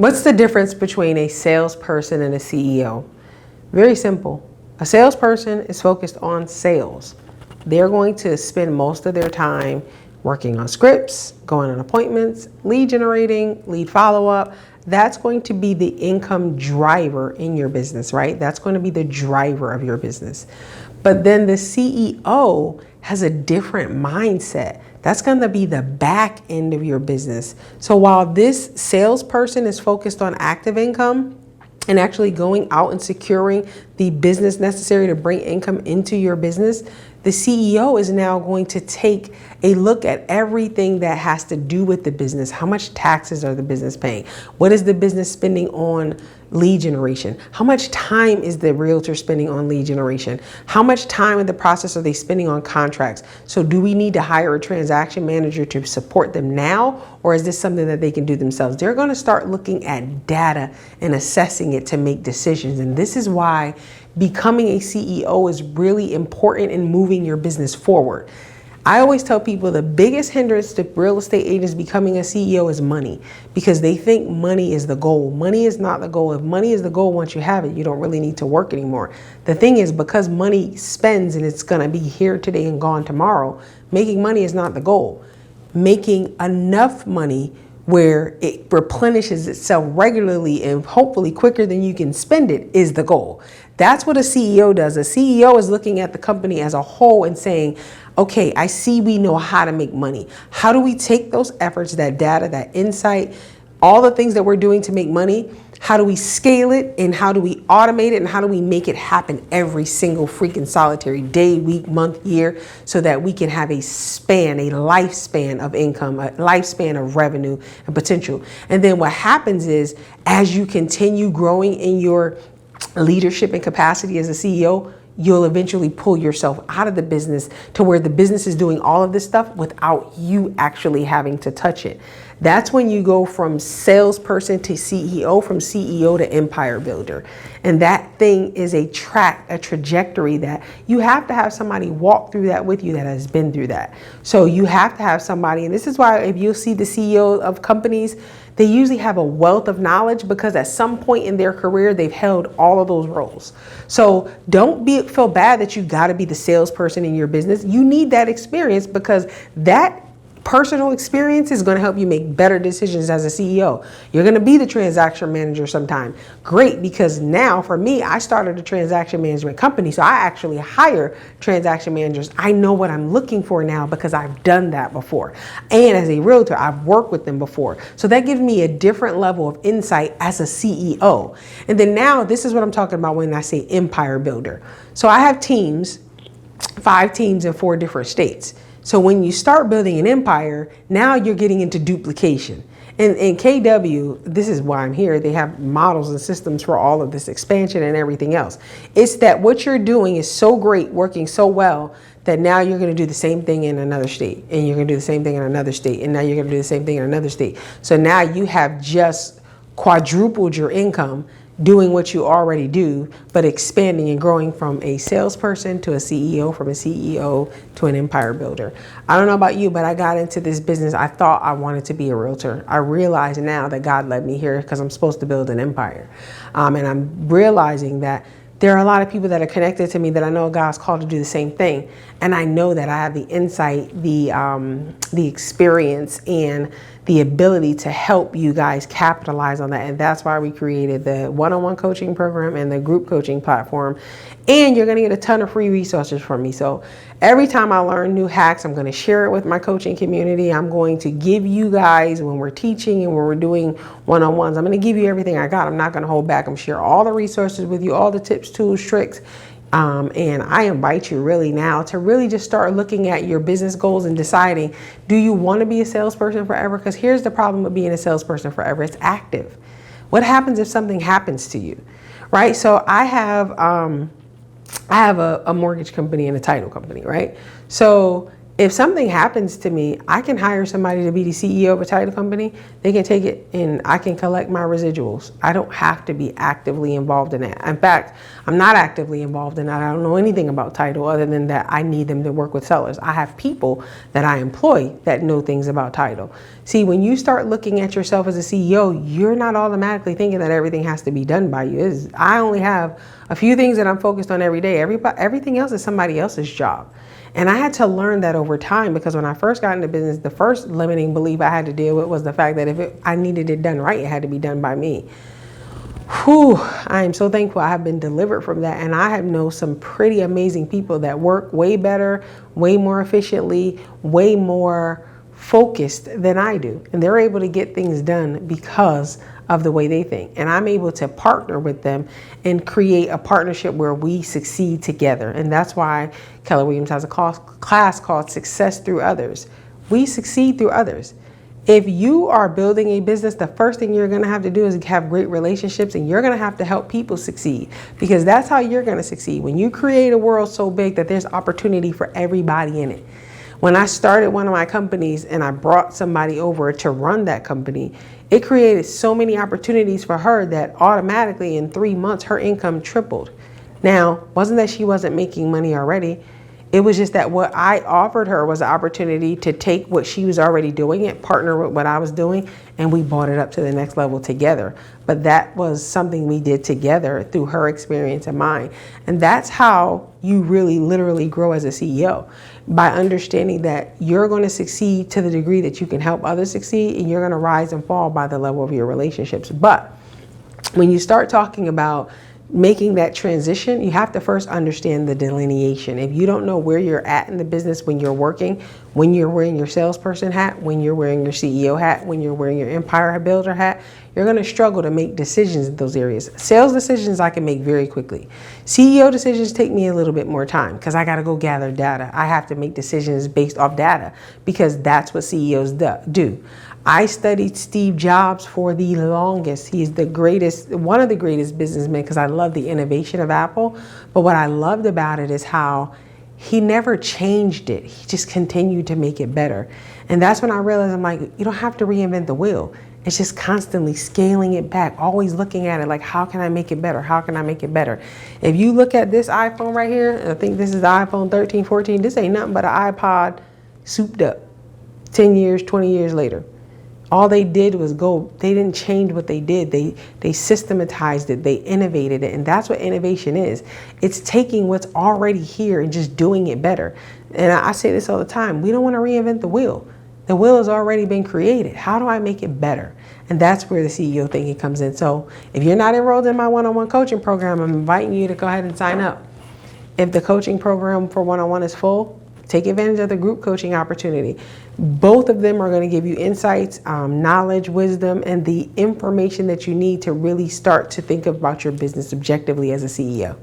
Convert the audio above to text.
What's the difference between a salesperson and a CEO? Very simple. A salesperson is focused on sales. They're going to spend most of their time working on scripts, going on appointments, lead generating, lead follow-up. That's going to be the income driver in your business, right? That's going to be the driver of your business. But then the CEO has a different mindset. That's going to be the back end of your business. So while this salesperson is focused on active income and actually going out and securing the business necessary to bring income into your business, the CEO is now going to take a look at everything that has to do with the business. How much taxes are the business paying? What is the business spending on lead generation? How much time is the realtor spending on lead generation? How much time in the process are they spending on contracts? So do we need to hire a transaction manager to support them now? Or is this something that they can do themselves? They're going to start looking at data and assessing it to make decisions. And this is why becoming a CEO is really important in moving your business forward. I always tell people the biggest hindrance to real estate agents becoming a CEO is money, because they think money is the goal. Money is not the goal. If money is the goal, once you have it, you don't really need to work anymore. The thing is, because money spends and it's going to be here today and gone tomorrow, making money is not the goal. Making enough money where it replenishes itself regularly and hopefully quicker than you can spend it is the goal. That's what a CEO does. A CEO is looking at the company as a whole and saying, okay, I see we know how to make money. How do we take those efforts, that data, that insight, all the things that we're doing to make money? How do we scale it, and how do we automate it, and how do we make it happen every single freaking solitary day, week, month, year, so that we can have a lifespan of income, a lifespan of revenue and potential. And then what happens is, as you continue growing in your leadership and capacity as a CEO, you'll eventually pull yourself out of the business to where the business is doing all of this stuff without you actually having to touch it. That's when you go from salesperson to CEO, from CEO to empire builder. And that thing is a trajectory that you have to have somebody walk through that with you that has been through that. So you have to have somebody, and this is why if you'll see the CEO of companies, they usually have a wealth of knowledge, because at some point in their career, they've held all of those roles. So don't feel bad that you got to be the salesperson in your business. You need that experience, because that personal experience is going to help you make better decisions as a CEO. You're going to be the transaction manager sometime. Great, because now for me, I started a transaction management company, so I actually hire transaction managers. I know what I'm looking for now because I've done that before. And as a realtor, I've worked with them before. So that gives me a different level of insight as a CEO. And then now this is what I'm talking about when I say empire builder. So I have teams, 5 teams in 4 different states. So when you start building an empire, now you're getting into duplication. And in KW, this is why I'm here. They have models and systems for all of this expansion and everything else. It's that what you're doing is so great, working so well, that now you're going to do the same thing in another state, and you're going to do the same thing in another state, and now you're going to do the same thing in another state. So now you have just quadrupled your income doing what you already do, but expanding and growing from a salesperson to a CEO, from a CEO to an empire builder. I don't know about you, but I got into this business. I thought I wanted to be a realtor. I realize now that God led me here because I'm supposed to build an empire. And I'm realizing that there are a lot of people that are connected to me that I know God's called to do the same thing. And I know that I have the insight, the experience, and the ability to help you guys capitalize on that. And that's why we created the one-on-one coaching program and the group coaching platform. And you're going to get a ton of free resources from me. So every time I learn new hacks, I'm going to share it with my coaching community. I'm going to give you guys, when we're teaching and when we're doing one-on-ones, I'm going to give you everything I got. I'm not going to hold back. I'm share all the resources with you, all the tips, tools, tricks. And I invite you really now to really just start looking at your business goals and deciding, do you want to be a salesperson forever? Because here's the problem with being a salesperson forever. It's active. What happens if something happens to you, right? So I have a mortgage company and a title company, right? So If something happens to me, I can hire somebody to be the CEO of a title company. They can take it and I can collect my residuals. I don't have to be actively involved in that. In fact, I'm not actively involved in that. I don't know anything about title other than that I need them to work with sellers. I have people that I employ that know things about title. See, when you start looking at yourself as a CEO, you're not automatically thinking that everything has to be done by you. I only have a few things that I'm focused on every day. Everything else is somebody else's job. And I had to learn that over time, because when I first got into business, the first limiting belief I had to deal with was the fact that I needed it done right, it had to be done by me. Whew, I am so thankful I have been delivered from that. And I have known some pretty amazing people that work way better, way more efficiently, way more focused than I do. And they're able to get things done because of the way they think. And I'm able to partner with them and create a partnership where we succeed together. And that's why Keller Williams has a class called Success Through Others. We succeed through others. If you are building a business, the first thing you're going to have to do is have great relationships, and you're going to have to help people succeed, because that's how you're going to succeed. When you create a world so big that there's opportunity for everybody in it. When I started one of my companies and I brought somebody over to run that company, it created so many opportunities for her that automatically in 3 months, her income tripled. Now, wasn't that she wasn't making money already. It was just that what I offered her was an opportunity to take what she was already doing and partner with what I was doing, and we brought it up to the next level together. But that was something we did together through her experience and mine. And that's how you really literally grow as a CEO, by understanding that you're going to succeed to the degree that you can help others succeed, and you're going to rise and fall by the level of your relationships. But when you start talking about making that transition, you have to first understand the delineation. If you don't know where you're at in the business when you're working, when you're wearing your salesperson hat, when you're wearing your CEO hat, when you're wearing your empire builder hat, you're going to struggle to make decisions in those areas. Sales decisions I can make very quickly. CEO decisions take me a little bit more time, because I got to go gather data. I have to make decisions based off data, because that's what CEOs do. I studied Steve Jobs for the longest. He's the greatest, one of the greatest businessmen, because I love the innovation of Apple. But what I loved about it is how he never changed it. He just continued to make it better. And that's when I realized, I'm like, you don't have to reinvent the wheel. It's just constantly scaling it back, always looking at it like, how can I make it better? How can I make it better? If you look at this iPhone right here, and I think this is the iPhone 13, 14, this ain't nothing but an iPod souped up 10 years, 20 years later. All they did was they didn't change what they did. They systematized it, they innovated it. And that's what innovation is. It's taking what's already here and just doing it better. And I say this all the time, we don't want to reinvent the wheel. The wheel has already been created. How do I make it better? And that's where the CEO thinking comes in. So if you're not enrolled in my one-on-one coaching program, I'm inviting you to go ahead and sign up. If the coaching program for one-on-one is full, take advantage of the group coaching opportunity. Both of them are going to give you insights, knowledge, wisdom, and the information that you need to really start to think about your business objectively as a CEO.